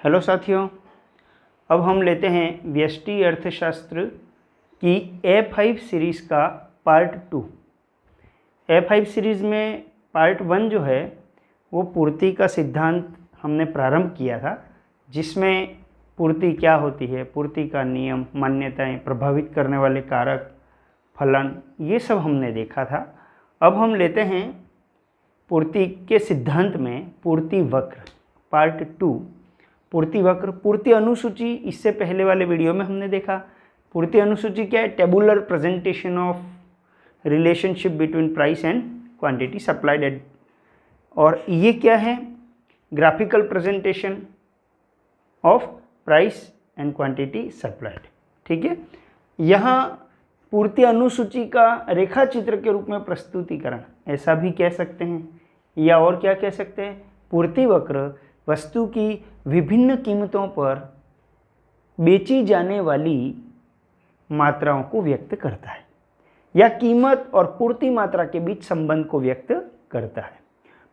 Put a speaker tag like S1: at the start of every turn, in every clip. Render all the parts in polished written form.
S1: Hello साथियों, अब हम लेते हैं व्यष्टि अर्थशास्त्र की A5 सीरीज़ का पार्ट 2। A5 सीरीज़ में पार्ट 1 जो है वो पूर्ति का सिद्धांत हमने प्रारंभ किया था, जिसमें पूर्ति क्या होती है, पूर्ति का नियम, मान्यताएं, प्रभावित करने वाले कारक, फलन, ये सब हमने देखा था। अब हम लेते हैं पूर्ति के सिद्धांत में पूर्ति वक्र पार्ट 2। पूर्ति वक्र, पूर्ति अनुसूची इससे पहले वाले वीडियो में हमने देखा। पूर्ति अनुसूची क्या है? Tabular presentation of relationship between price and quantity supplied eight. और ये क्या है? Graphical presentation of price and quantity supplied. ठीक है, यहाँ पूर्ति अनुसूची का रेखा चित्र के रूप में प्रस्तुतिकरण ऐसा भी कह सकते हैं, या और क्या कह सकते हैं? पूर्ति वक्र वस्तु की विभिन्न कीमतों पर बेची जाने वाली मात्राओं को व्यक्त करता है, या कीमत और पूर्ति मात्रा के बीच संबंध को व्यक्त करता है।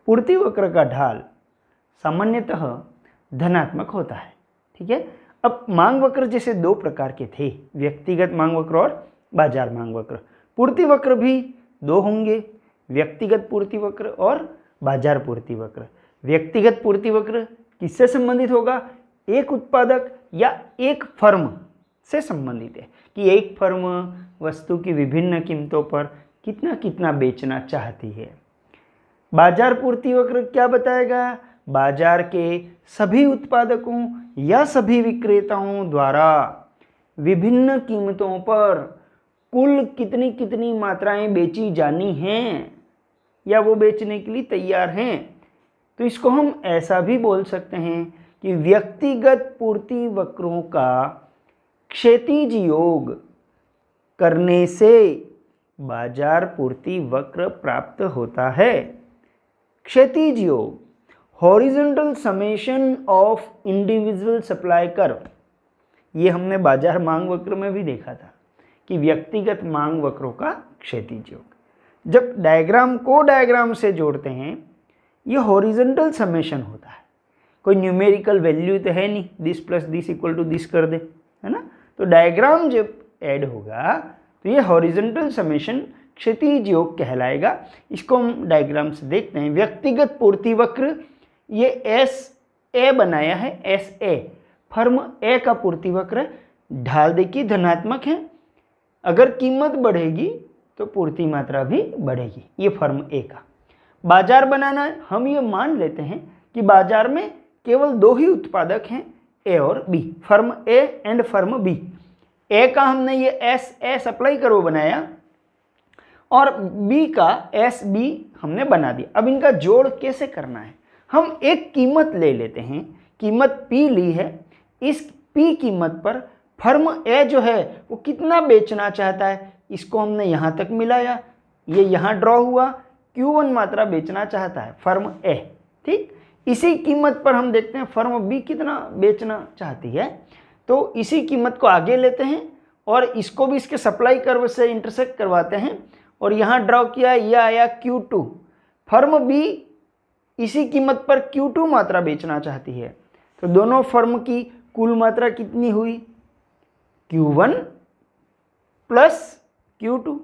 S1: पूर्ति वक्र का ढाल सामान्यतः धनात्मक होता है। ठीक है, अब मांग वक्र जैसे दो प्रकार के थे, व्यक्तिगत मांग वक्र और बाजार मांग वक्र। पूर्ति वक्र भी दो होंगे, व्यक्तिगत पूर्ति वक्र और बाजार पूर्ति वक्र। व्यक्तिगत पूर्ति वक्र किससे संबंधित होगा? एक उत्पादक या एक फर्म से संबंधित है कि एक फर्म वस्तु की विभिन्न कीमतों पर कितना कितना बेचना चाहती है। बाजार पूर्ति वक्र क्या बताएगा? बाजार के सभी उत्पादकों या सभी विक्रेताओं द्वारा विभिन्न कीमतों पर कुल कितनी कितनी मात्राएं बेची जानी हैं या वो बेचने के लिए तैयार हैं। तो इसको हम ऐसा भी बोल सकते हैं कि व्यक्तिगत पूर्ति वक्रों का क्षैतिज योग करने से बाजार पूर्ति वक्र प्राप्त होता है। क्षैतिज योग, horizontal summation of individual supply curve, ये हमने बाजार मांग वक्र में भी देखा था कि व्यक्तिगत मांग वक्रों का क्षैतिज योग। जब डायग्राम को डायग्राम से जोड़ते हैं, ये हॉरिजॉन्टल समेशन होता है। कोई न्यूमेरिकल वैल्यू तो है नहीं, this plus this equal to this कर दे, है ना। तो डायग्राम जब ऐड होगा तो ये हॉरिजॉन्टल समेशन क्षैतिज योग कहलाएगा। इसको हम डायग्राम से देखते हैं। व्यक्तिगत पूर्ति वक्र, ये एस ए बनाया है, एस ए फर्म ए का पूर्ति वक्र। ढाल देखिए धनात्मक है, अगर कीमत बढ़ेगी तो पूर्ति मात्रा भी बढ़ेगी, ये फर्म ए का। बाजार बनाना है, हम ये मान लेते हैं कि बाजार में केवल दो ही उत्पादक हैं, ए और B, firm A and firm B. A का हमने ये एस ए सप्लाई कर्व बनाया और बी का एस बी हमने बना दिया। अब इनका जोड़ कैसे करना है? हम एक कीमत ले लेते हैं, कीमत पी ली है। इस पी कीमत पर फर्म ए जो है वो कितना बेचना चाहता है, इसको हमने यहाँ तक मिलाया, ये यहाँ ड्रॉ हुआ। Q1 मात्रा बेचना चाहता है फर्म ए। ठीक, इसी कीमत पर हम देखते हैं फर्म बी कितना बेचना चाहती है, तो इसी कीमत को आगे लेते हैं और इसको भी इसके सप्लाई कर्व से इंटरसेक्ट करवाते हैं और यहाँ ड्रॉ किया, यह आया Q2। फर्म बी इसी कीमत पर Q2 मात्रा बेचना चाहती है, तो दोनों फर्म की कुल मात्रा कितनी हुई? Q1 plus Q2।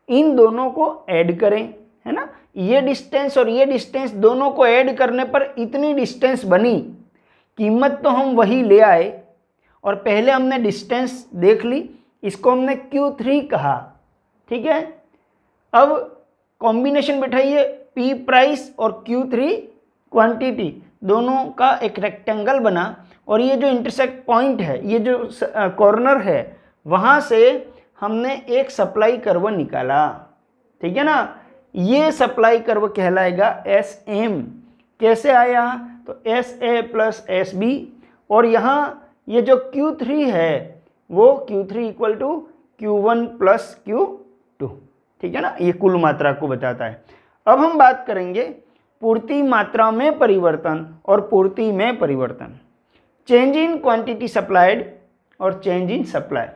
S1: इन दोनों को ऐड करें, है ना। ये डिस्टेंस और ये डिस्टेंस दोनों को ऐड करने पर इतनी डिस्टेंस बनी। कीमत तो हम वही ले आए और पहले हमने डिस्टेंस देख ली, इसको हमने Q3 कहा। ठीक है, अब कॉम्बिनेशन बिठाइए, P प्राइस और Q3 क्वांटिटी, दोनों का एक रेक्टेंगल बना और ये जो इंटरसेक्ट पॉइंट है, ये जो कॉर्नर है, वहाँ से हमने एक सप्लाई कर्व निकाला। ठीक है ना, ये सप्लाई कर्व कहलाएगा एस एम। कैसे आया? तो S A plus S B, और यहाँ ये जो Q3 है वो Q3 equal to Q1 plus Q2। ठीक है ना, ये कुल मात्रा को बताता है। अब हम बात करेंगे पूर्ति मात्रा में परिवर्तन और पूर्ति में परिवर्तन। चेंज इन क्वांटिटी सप्लाइड और change in supply.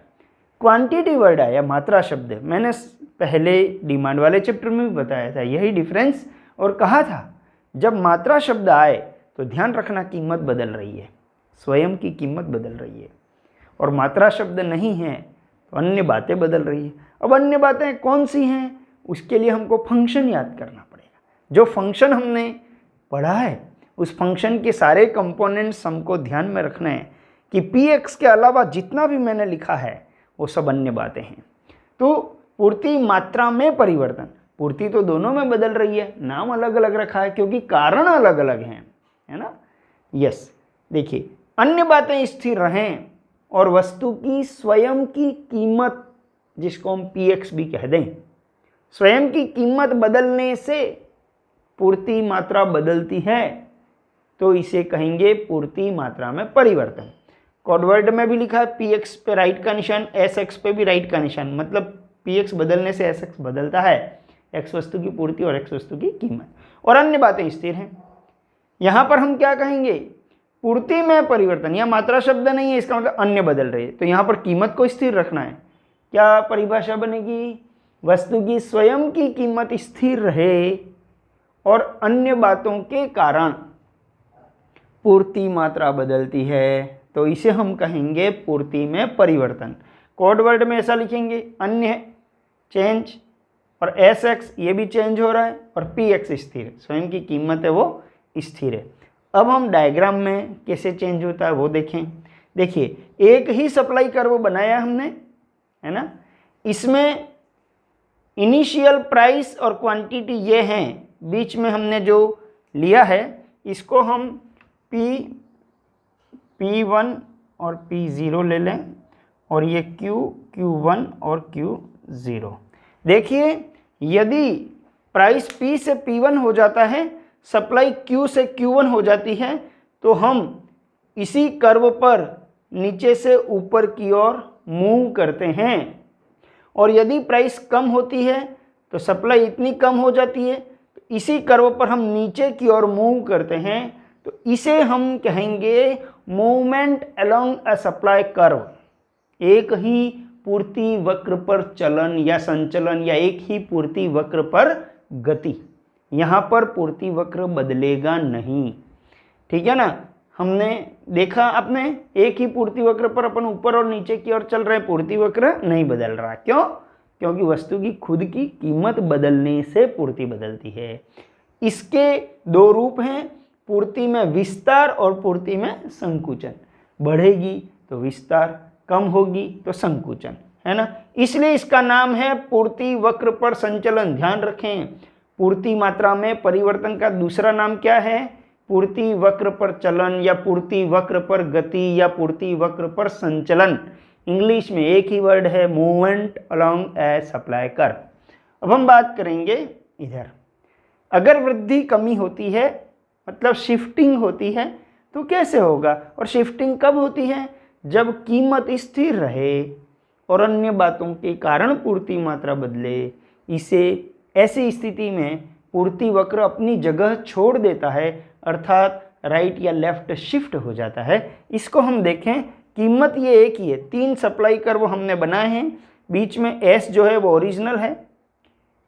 S1: Quantity word आया, मात्रा शब्द है, मैंने पहले डिमांड वाले चैप्टर में भी बताया था यही डिफरेंस, और कहा था जब मात्रा शब्द आए तो ध्यान रखना कीमत बदल रही है, स्वयं की कीमत बदल रही है, और मात्रा शब्द नहीं है तो अन्य बातें बदल रही है। अब अन्य बातें कौन सी हैं, उसके लिए हमको फंक्शन याद करना पड़ेगा। जो फंक्शन हमने पढ़ा है उस फंक्शन के सारे कंपोनेंट्स हमको ध्यान में रखना है कि px के अलावा जितना भी मैंने लिखा है वो सब अन्य बातें हैं। तो पूर्ति मात्रा में परिवर्तन, पूर्ति तो दोनों में बदल रही है, नाम अलग अलग रखा है क्योंकि कारण अलग अलग हैं, है ना। यस, देखिए अन्य बातें स्थिर रहें और वस्तु की स्वयं की कीमत, जिसको हम px भी कह दें, स्वयं की कीमत बदलने से पूर्ति मात्रा बदलती है तो इसे कहेंगे पूर्ति मात्रा में परिवर्तन। कोडवर्ड में भी लिखा है px पे राइट का निशान, sx पे भी राइट का निशान, मतलब px बदलने से sx बदलता है, x वस्तु की पूर्ति और x वस्तु की कीमत, और अन्य बातें स्थिर हैं। यहाँ पर हम क्या कहेंगे, पूर्ति में परिवर्तन, या मात्रा शब्द नहीं है, इसका मतलब अन्य बदल रहे हैं, तो यहाँ पर कीमत को स्थिर रखना है। क्या परिभाषा बनेगी, वस्तु की स्वयं की कीमत स्थिर रहे और अन्य बातों के कारण पूर्ति मात्रा बदलती है, तो इसे हम कहेंगे पूर्ति में परिवर्तन। कोड वर्ड में ऐसा लिखेंगे, अन्य चेंज, और sx ये भी चेंज हो रहा है, और px स्थिर, स्वयं की कीमत है वो स्थिर है। अब हम डायग्राम में कैसे चेंज होता है वो देखें। देखिए एक ही सप्लाई कर्व बनाया हमने, है ना, इसमें इनिशियल प्राइस और क्वांटिटी ये हैं, बीच में हमने जो लिया है इसको हम P1 और P0 ले लें, और ये Q1 और Q0। देखिए यदि प्राइस P से P1 हो जाता है, सप्लाई Q से Q1 हो जाती है, तो हम इसी कर्व पर नीचे से ऊपर की ओर मूव करते हैं, और यदि प्राइस कम होती है तो सप्लाई इतनी कम हो जाती है, तो इसी कर्व पर हम नीचे की ओर मूव करते हैं, तो इसे हम कहेंगे movement along a supply curve. एक ही पूर्ति वक्र पर चलन या संचलन, या एक ही पूर्ति वक्र पर गति, यहाँ पर पूर्ति वक्र बदलेगा नहीं, ठीक है ना। हमने देखा आपने, एक ही पूर्ति वक्र पर अपन ऊपर और नीचे की ओर चल रहे, पूर्ति वक्र नहीं बदल रहा। क्यों? क्योंकि वस्तु की खुद की कीमत बदलने से पूर्ति बदलती है। इसके दो रूप हैं, पूर्ति में विस्तार और पूर्ति में संकुचन। बढ़ेगी तो विस्तार, कम होगी तो संकुचन, है ना। इसलिए इसका नाम है पूर्ति वक्र पर संचलन। ध्यान रखें, पूर्ति मात्रा में परिवर्तन का दूसरा नाम क्या है, पूर्ति वक्र पर चलन, या पूर्ति वक्र पर गति, या पूर्ति वक्र पर संचलन। इंग्लिश में एक ही वर्ड है, मूवमेंट अलोंग ए सप्लाई कर्व। अब हम बात करेंगे इधर, अगर वृद्धि कमी होती है, मतलब शिफ्टिंग होती है, तो कैसे होगा, और शिफ्टिंग कब होती है, जब कीमत स्थिर रहे और अन्य बातों के कारण पूर्ति मात्रा बदले। इसे ऐसी स्थिति में पूर्ति वक्र अपनी जगह छोड़ देता है, अर्थात राइट या लेफ्ट शिफ्ट हो जाता है। इसको हम देखें, कीमत ये एक ही है, 3 सप्लाई कर्व हमने बनाए हैं, बीच में S जो है वो ओरिजिनल है,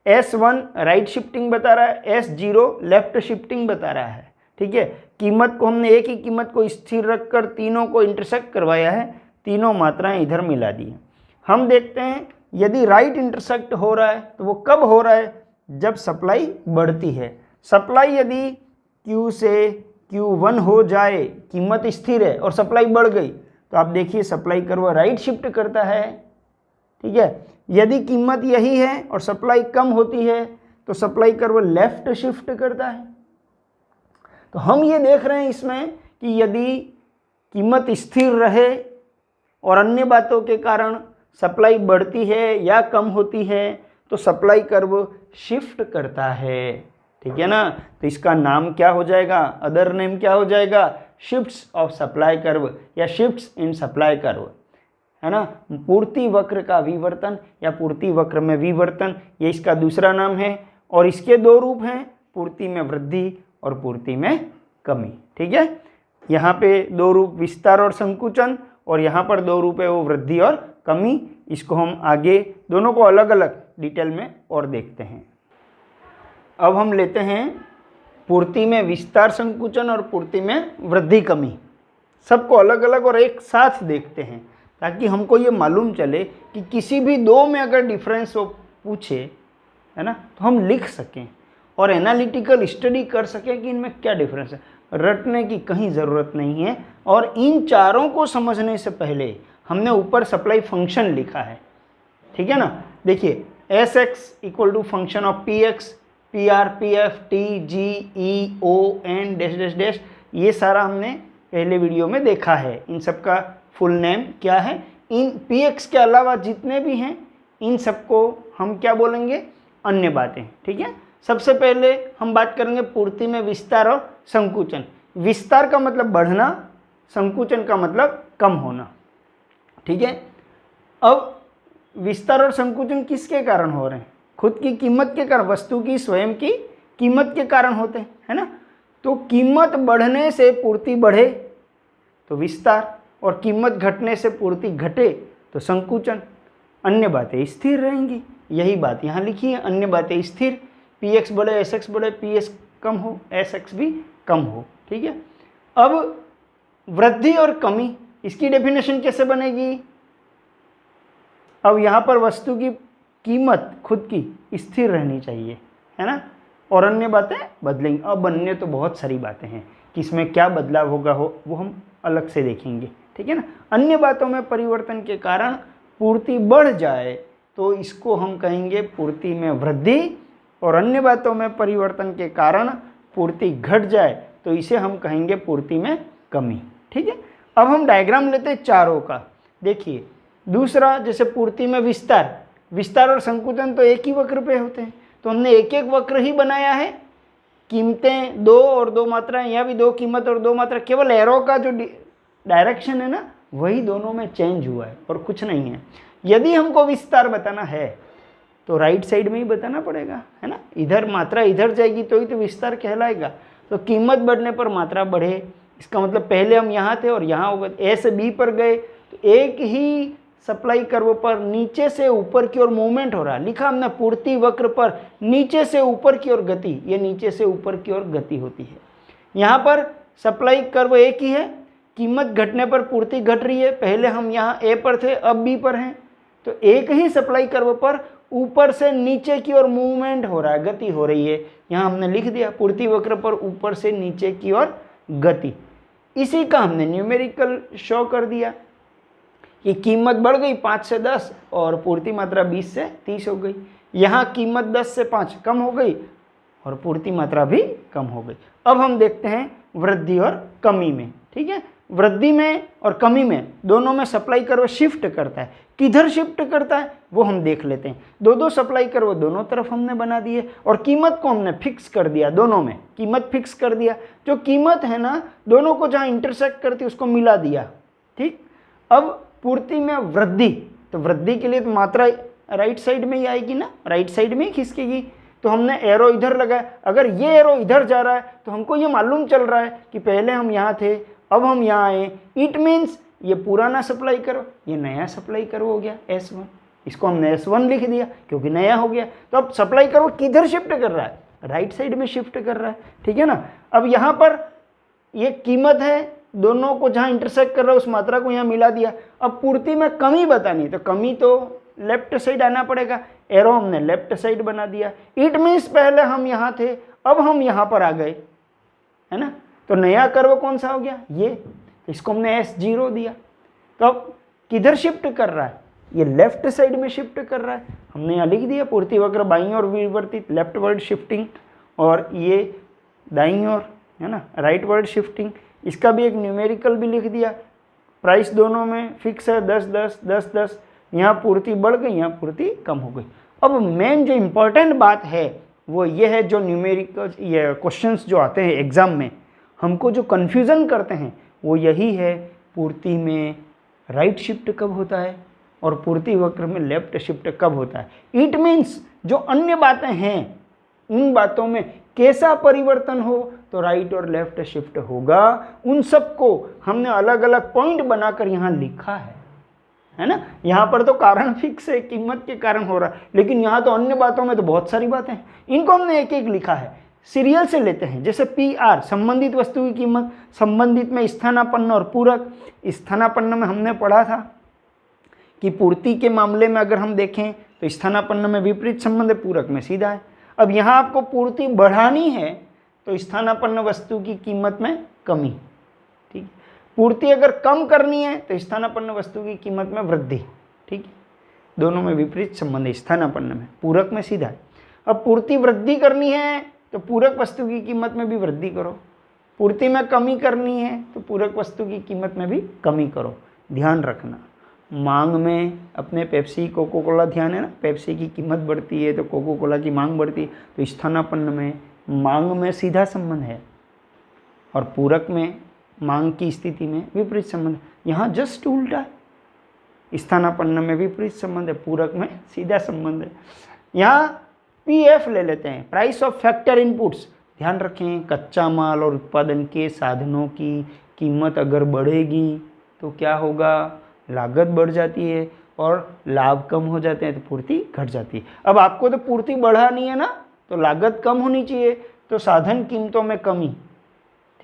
S1: S1 राइट शिफ्टिंग बता रहा है, S0 लेफ्ट शिफ्टिंग बता रहा है, ठीक है। कीमत को हमने एक ही कीमत को स्थिर रखकर तीनों को इंटरसेक्ट करवाया है, तीनों मात्राएं इधर मिला दी हैं। हम देखते हैं यदि राइट इंटरसेक्ट हो रहा है तो वो कब हो रहा है, जब सप्लाई बढ़ती है। सप्लाई यदि Q से Q1 हो जाए, कीमत स्थिर है और सप्लाई बढ़ गई, तो आप देखिए सप्लाई कर्व राइट शिफ्ट करता है, ठीक है। यदि कीमत यही है और सप्लाई कम होती है तो सप्लाई कर्व लेफ्ट शिफ्ट करता है। तो हम ये देख रहे हैं इसमें कि यदि कीमत स्थिर रहे और अन्य बातों के कारण सप्लाई बढ़ती है या कम होती है तो सप्लाई कर्व शिफ्ट करता है, ठीक है ना। तो इसका नाम क्या हो जाएगा, अदर नेम क्या हो जाएगा, शिफ्ट्स ऑफ सप्लाई कर्व या शिफ्ट्स इन सप्लाई कर्व, है ना। पूर्ति वक्र का विवर्तन या पूर्ति वक्र में विवर्तन, ये इसका दूसरा नाम है। और इसके दो रूप हैं, पूर्ति में वृद्धि और पूर्ति में कमी, ठीक है। यहाँ पे दो रूप विस्तार और संकुचन, और यहाँ पर दो रूप है वो वृद्धि और कमी। इसको हम आगे दोनों को अलग अलग डिटेल में और देखते हैं। अब हम लेते हैं पूर्ति में विस्तार संकुचन और पूर्ति में वृद्धि कमी। सबको अलग अलग और एक साथ देखते हैं, ताकि हमको ये मालूम चले कि किसी भी दो में अगर डिफरेंस वो पूछे, है ना, तो हम लिख सकें और एनालिटिकल स्टडी कर सकें कि इनमें क्या डिफरेंस है। रटने की कहीं ज़रूरत नहीं है। और इन चारों को समझने से पहले हमने ऊपर सप्लाई फंक्शन लिखा है, ठीक है ना। देखिए S X equal to function of P X, P R, P F, T, G, E, O, N, dash dash dash, ये सारा हमने पहले वीडियो में देखा है। इन सब का फुल नेम क्या है। इन पी एक्स के अलावा जितने भी हैं इन सबको हम क्या बोलेंगे, अन्य बातें, ठीक है। सबसे पहले हम बात करेंगे पूर्ति में विस्तार और संकुचन। विस्तार का मतलब बढ़ना, संकुचन का मतलब कम होना, ठीक है। अब विस्तार और संकुचन किसके कारण हो रहे हैं? खुद की कीमत के कारण, वस्तु की स्वयं की कीमत के कारण होते हैं, है ना। तो कीमत बढ़ने से पूर्ति बढ़े तो विस्तार, और कीमत घटने से पूर्ति घटे तो संकुचन। अन्य बातें स्थिर रहेंगी, यही बात यहाँ लिखी है। अन्य बातें स्थिर, पी एक्स बढ़े, एस एक्स बढ़े, पी एस कम हो, एस एक्स भी कम हो, ठीक है। अब वृद्धि और कमी, इसकी डेफिनेशन कैसे बनेगी? अब यहाँ पर वस्तु की कीमत खुद की स्थिर रहनी चाहिए, है ना, और अन्य बातें बदलेंगी। अब अन्य तो बहुत सारी बातें हैं कि इसमें क्या बदलाव होगा वो हम अलग से देखेंगे, ठीक है ना। अन्य बातों में परिवर्तन के कारण पूर्ति बढ़ जाए तो इसको हम कहेंगे पूर्ति में वृद्धि, और अन्य बातों में परिवर्तन के कारण पूर्ति घट जाए तो इसे हम कहेंगे पूर्ति में कमी, ठीक है। अब हम डायग्राम लेते हैं चारों का। देखिए दूसरा, जैसे पूर्ति में विस्तार, विस्तार और संकुचन तो एक ही वक्र पे होते हैं, तो हमने एक एक वक्र ही बनाया है। कीमतें दो और दो मात्राएं, यहाँ भी दो कीमत और दो मात्रा, केवल एरो का जो डायरेक्शन है ना वही दोनों में चेंज हुआ है और कुछ नहीं है। यदि हमको विस्तार बताना है तो राइट साइड में ही बताना पड़ेगा, है ना। इधर मात्रा इधर जाएगी तो ही तो विस्तार कहलाएगा। तो कीमत बढ़ने पर मात्रा बढ़े, इसका मतलब पहले हम यहाँ थे और यहाँ हो गए, ए से बी पर गए, तो एक ही सप्लाई कर्व पर नीचे से ऊपर की ओर मूवमेंट हो रहा है। लिखा हमने पूर्ति वक्र पर नीचे से ऊपर की ओर गति, ये नीचे से ऊपर की ओर गति होती है। यहाँ पर सप्लाई कर्व एक ही है, कीमत घटने पर पूर्ति घट रही है। पहले हम यहाँ ए पर थे, अब बी पर हैं, तो एक ही सप्लाई कर्व पर ऊपर से नीचे की ओर मूवमेंट हो रहा है, गति हो रही है। यहाँ हमने लिख दिया पूर्ति वक्र पर ऊपर से नीचे की ओर गति। इसी का हमने न्यूमेरिकल शो कर दिया कि कीमत बढ़ गई 5 से 10 और पूर्ति मात्रा 20 से 30 हो गई। यहाँ कीमत 10 से 5 कम हो गई और पूर्ति मात्रा भी कम हो गई। अब हम देखते हैं वृद्धि और कमी में, ठीक है। वृद्धि में और कमी में दोनों में सप्लाई कर्व शिफ्ट करता है। किधर शिफ्ट करता है वो हम देख लेते हैं। दो दो सप्लाई कर्व दोनों तरफ हमने बना दिए और कीमत को हमने फिक्स कर दिया, दोनों में कीमत फिक्स कर दिया। जो कीमत है ना दोनों को जहाँ इंटरसेक्ट करती है उसको मिला दिया, ठीक। अब पूर्ति में वृद्धि, तो वृद्धि के लिए तो मात्रा राइट साइड में ही आएगी ना, राइट साइड में ही खिसकेगी। तो हमने एरो इधर लगाया। अगर ये एरो इधर जा रहा है तो हमको ये मालूम चल रहा है कि पहले हम यहाँ थे अब हम यहाँ आए। इट मीन्स ये पुराना सप्लाई करो, ये नया सप्लाई करो हो गया S1। इसको हमने S1 लिख दिया क्योंकि नया हो गया। तो अब सप्लाई करो किधर शिफ्ट कर रहा है? राइट साइड में शिफ्ट कर रहा है, ठीक है ना। अब यहाँ पर ये कीमत है, दोनों को जहाँ इंटरसेक्ट कर रहा है उस मात्रा को यहाँ मिला दिया। अब पूर्ति में कमी बतानी, तो कमी तो लेफ्ट साइड आना पड़ेगा। एरो हमने लेफ्ट साइड बना दिया। इट मीन्स पहले हम यहाँ थे अब हम यहाँ पर आ गए, है ना। तो नया कर्व कौन सा हो गया? ये। इसको हमने S0 दिया। तो अब किधर शिफ्ट कर रहा है? ये लेफ्ट साइड में शिफ्ट कर रहा है। हमने यहाँ लिख दिया पूर्ति वक्र बाईं ओर विवर्तित, लेफ्ट वर्ड शिफ्टिंग, और ये दाईं ओर, है ना, राइट वर्ड शिफ्टिंग। इसका भी एक न्यूमेरिकल भी लिख दिया। प्राइस दोनों में फिक्स है 10 10 10 10। यहाँ पूर्ति बढ़ गई, यहाँ पूर्ति कम हो गई। अब मेन जो इम्पोर्टेंट बात है वो ये है, जो न्यूमेरिकल ये क्वेश्चंस जो आते हैं एग्जाम में हमको जो कन्फ्यूज़न करते हैं वो यही है, पूर्ति में राइट शिफ्ट कब होता है और पूर्ति वक्र में लेफ्ट शिफ्ट कब होता है। इट मीन्स जो अन्य बातें हैं उन बातों में कैसा परिवर्तन हो तो राइट और लेफ्ट शिफ्ट होगा। उन सबको हमने अलग अलग पॉइंट बनाकर यहाँ लिखा है ना। यहाँ पर तो कारण फिक्स है, कीमत के कारण हो रहा है, लेकिन यहाँ तो अन्य बातों में तो बहुत सारी बातें हैं, इनको हमने एक एक लिखा है। सीरियल से लेते हैं, जैसे PR संबंधित वस्तु की कीमत, संबंधित में स्थानापन्न और पूरक। स्थानापन्न में हमने पढ़ा था कि पूर्ति के मामले में अगर हम देखें तो स्थानापन्न में विपरीत संबंध है, पूरक में सीधा है। अब यहाँ आपको पूर्ति बढ़ानी है तो स्थानापन्न वस्तु की कीमत में कमी, ठीक। पूर्ति अगर कम करनी है तो स्थानापन्न वस्तु की कीमत में वृद्धि, ठीक। दोनों में विपरीत संबंध है, स्थानापन्न में, पूरक में सीधा है। अब पूर्ति वृद्धि करनी है तो पूरक वस्तु की कीमत में भी वृद्धि करो, पूर्ति में कमी करनी है तो पूरक वस्तु की कीमत में भी कमी करो। ध्यान रखना, मांग में अपने पेप्सी कोको कोला ध्यान है ना, पेप्सी की कीमत बढ़ती है तो कोको कोला की मांग बढ़ती है, तो स्थानापन्न में मांग में सीधा संबंध है और पूरक में मांग की स्थिति में विपरीत संबंध। यहाँ जस्ट उल्टा है, स्थानापन्न में विपरीत संबंध है, पूरक में सीधा संबंध है। यहाँ PF ले लेते हैं, प्राइस ऑफ फैक्टर इनपुट्स। ध्यान रखें, कच्चा माल और उत्पादन के साधनों की कीमत अगर बढ़ेगी तो क्या होगा, लागत बढ़ जाती है और लाभ कम हो जाते हैं तो पूर्ति घट जाती है। अब आपको तो पूर्ति बढ़ानी है ना, तो लागत कम होनी चाहिए, तो साधन कीमतों में कमी,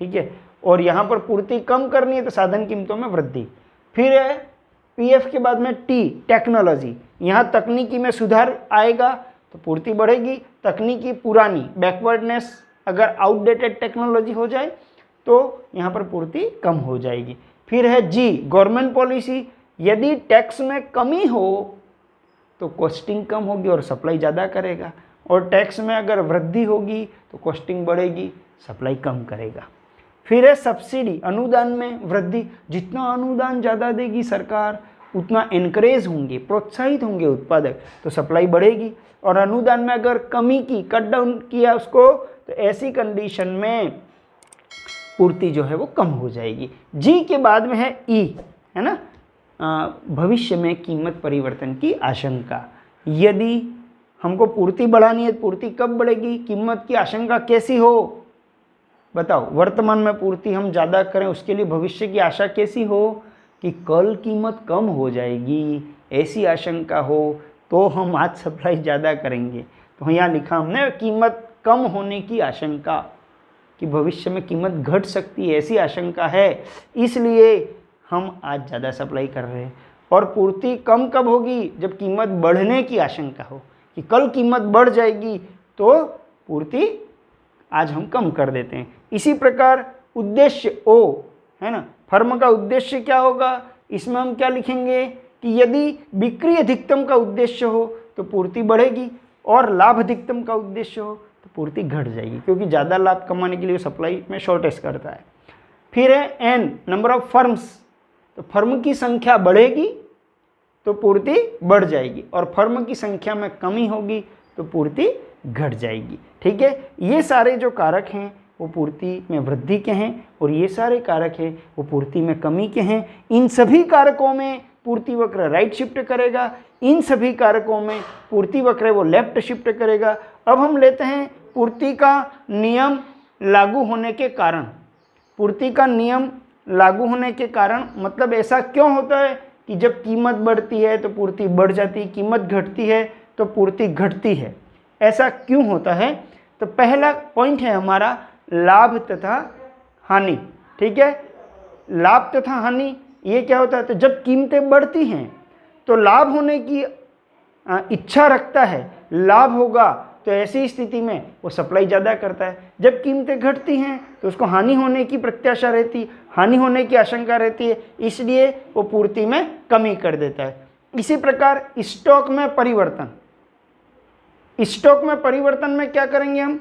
S1: ठीक है। और यहाँ पर पूर्ति कम करनी है तो साधन कीमतों में वृद्धि। फिर है PF के बाद में T टेक्नोलॉजी। यहाँ तकनीकी में सुधार आएगा तो पूर्ति बढ़ेगी, तकनीकी पुरानी बैकवर्डनेस अगर आउटडेटेड टेक्नोलॉजी हो जाए तो यहाँ पर पूर्ति कम हो जाएगी। फिर है G गवर्नमेंट पॉलिसी। यदि टैक्स में कमी हो तो कॉस्टिंग कम होगी और सप्लाई ज़्यादा करेगा, और टैक्स में अगर वृद्धि होगी तो कॉस्टिंग बढ़ेगी, सप्लाई कम करेगा। फिर है सब्सिडी, अनुदान में वृद्धि। जितना अनुदान ज़्यादा देगी सरकार उतना एनकरेज होंगे, प्रोत्साहित होंगे उत्पादक, तो सप्लाई बढ़ेगी। और अनुदान में अगर कमी की, कट डाउन किया उसको, तो ऐसी कंडीशन में पूर्ति जो है वो कम हो जाएगी। G के बाद में है E, है ना, भविष्य में कीमत परिवर्तन की आशंका। यदि हमको पूर्ति बढ़ानी है, पूर्ति कब बढ़ेगी, कीमत की आशंका कैसी हो, बताओ। वर्तमान में पूर्ति हम ज़्यादा करें, उसके लिए भविष्य की आशा कैसी हो कि कल कीमत कम हो जाएगी, ऐसी आशंका हो तो हम आज सप्लाई ज़्यादा करेंगे। तो यहाँ लिखा हमने कीमत कम होने की आशंका, कि भविष्य में कीमत घट सकती है, ऐसी आशंका है, इसलिए हम आज ज़्यादा सप्लाई कर रहे हैं। और पूर्ति कम कब होगी, जब कीमत बढ़ने की आशंका हो कि कल कीमत बढ़ जाएगी तो पूर्ति आज हम कम कर देते हैं। इसी प्रकार उद्देश्य O, है ना, फर्म का उद्देश्य क्या होगा, इसमें हम क्या लिखेंगे कि यदि बिक्री अधिकतम का उद्देश्य हो तो पूर्ति बढ़ेगी, और लाभ अधिकतम का उद्देश्य हो तो पूर्ति घट जाएगी, क्योंकि ज़्यादा लाभ कमाने के लिए सप्लाई में शॉर्टेज करता है। फिर है N नंबर ऑफ फर्म्स, तो फर्म की संख्या बढ़ेगी तो पूर्ति बढ़ जाएगी, और फर्म की संख्या में कमी होगी तो पूर्ति घट जाएगी, ठीक है। ये सारे जो कारक हैं वो पूर्ति में वृद्धि के हैं, और ये सारे कारक हैं वो पूर्ति में कमी के हैं। इन सभी कारकों में पूर्ति वक्र राइट शिफ्ट करेगा, इन सभी कारकों में पूर्ति वक्र वो लेफ्ट शिफ्ट करेगा। अब हम लेते हैं पूर्ति का नियम लागू होने के कारण। पूर्ति का नियम लागू होने के कारण मतलब ऐसा क्यों होता है कि जब कीमत बढ़ती है तो पूर्ति बढ़ जाती है, कीमत घटती है तो पूर्ति घटती है, ऐसा क्यों होता है। तो पहला पॉइंट है हमारा लाभ तथा हानि, ठीक है। लाभ तथा हानि ये क्या होता है, तो जब कीमतें बढ़ती हैं तो लाभ होने की इच्छा रखता है, लाभ होगा तो ऐसी स्थिति में वो सप्लाई ज़्यादा करता है। जब कीमतें घटती हैं तो उसको हानि होने की प्रत्याशा रहती, हानि होने की आशंका रहती है, इसलिए वो पूर्ति में कमी कर देता है। इसी प्रकार स्टॉक में परिवर्तन, स्टॉक में परिवर्तन में क्या करेंगे हम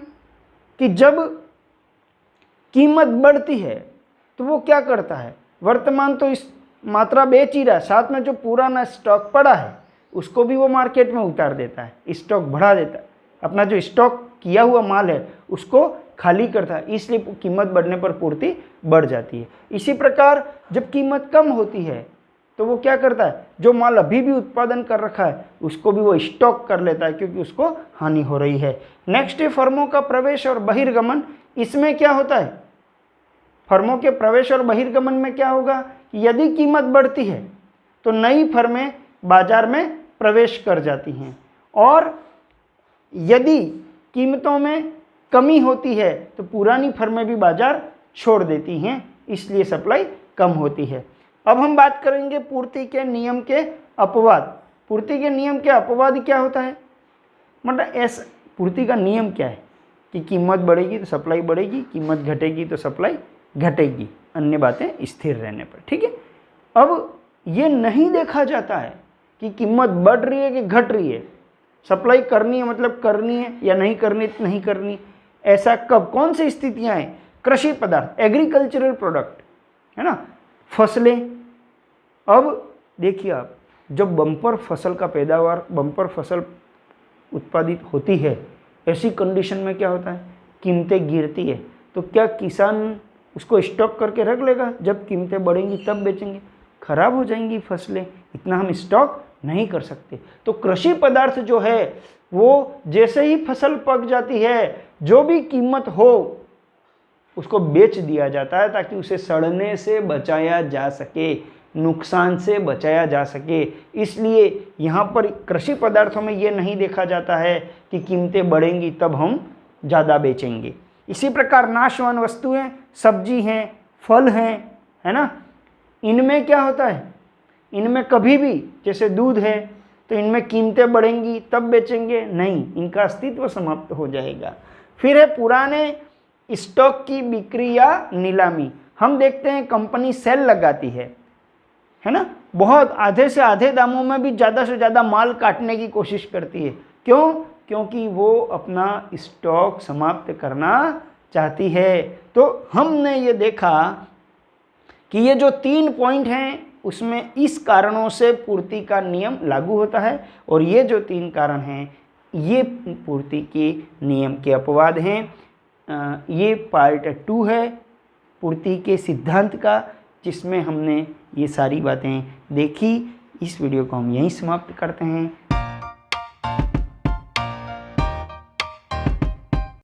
S1: कि जब कीमत बढ़ती है तो वो क्या करता है, वर्तमान तो इस मात्रा बेच ही रहा है, साथ में जो पुराना स्टॉक पड़ा है उसको भी वो मार्केट में उतार देता है, स्टॉक बढ़ा देता है, अपना जो स्टॉक किया हुआ माल है उसको खाली करता है, इसलिए कीमत बढ़ने पर पूर्ति बढ़ जाती है। इसी प्रकार जब कीमत कम होती है तो वो क्या करता है, जो माल अभी भी उत्पादन कर रखा है उसको भी वो स्टॉक कर लेता है, क्योंकि उसको हानि हो रही है। नेक्स्ट है फर्मों का प्रवेश और बहिर्गमन। इसमें क्या होता है, फर्मों के प्रवेश और बहिर्गमन में क्या होगा कि यदि कीमत बढ़ती है तो नई फर्में बाजार में प्रवेश कर जाती हैं, और यदि कीमतों में कमी होती है तो पुरानी फर्में भी बाजार छोड़ देती हैं, इसलिए सप्लाई कम होती है। अब हम बात करेंगे पूर्ति के नियम के अपवाद। पूर्ति के नियम के अपवाद क्या होता है, मतलब ऐसा पूर्ति का नियम क्या है कि कीमत बढ़ेगी तो सप्लाई बढ़ेगी, कीमत घटेगी तो सप्लाई घटेगी, अन्य बातें स्थिर रहने पर। ठीक है, अब ये नहीं देखा जाता है कि कीमत बढ़ रही है कि घट रही है, सप्लाई करनी है मतलब करनी है या नहीं करनी तो नहीं करनी। ऐसा कब, कौन सी स्थितियां हैं, कृषि पदार्थ, एग्रीकल्चरल प्रोडक्ट, है ना, फसलें। अब देखिए आप, जब बम्पर फसल का पैदावार, बम्पर फसल उत्पादित होती है, ऐसी कंडीशन में क्या होता है, कीमतें गिरती है, तो क्या किसान उसको स्टॉक करके रख लेगा? जब कीमतें बढ़ेंगी तब बेचेंगे, खराब हो जाएंगी फसलें, इतना हम स्टॉक नहीं कर सकते। तो कृषि पदार्थ जो है वो जैसे ही फसल पक जाती है, जो भी कीमत हो उसको बेच दिया जाता है ताकि उसे सड़ने से बचाया जा सके, नुकसान से बचाया जा सके। इसलिए यहाँ पर कृषि पदार्थों में ये नहीं देखा जाता है कि कीमतें बढ़ेंगी तब हम ज़्यादा बेचेंगे। इसी प्रकार नाशवान वस्तुएं, सब्जी हैं, फल हैं, है ना, इनमें क्या होता है, इनमें कभी भी, जैसे दूध है तो इनमें कीमतें बढ़ेंगी तब बेचेंगे, नहीं, इनका अस्तित्व समाप्त हो जाएगा। फिर है पुराने स्टॉक की बिक्री या नीलामी। हम देखते हैं कंपनी सेल लगाती है ना, बहुत आधे से आधे दामों में भी ज़्यादा से ज़्यादा माल काटने की कोशिश करती है। क्यों? क्योंकि वो अपना स्टॉक समाप्त करना चाहती है। तो हमने ये देखा कि ये जो 3 पॉइंट हैं उसमें इस कारणों से पूर्ति का नियम लागू होता है, और ये जो 3 कारण हैं ये पूर्ति के नियम के अपवाद हैं। ये पार्ट 2 है पूर्ति के सिद्धांत का, जिसमें हमने ये सारी बातें देखी। इस वीडियो को हम यहीं समाप्त करते हैं।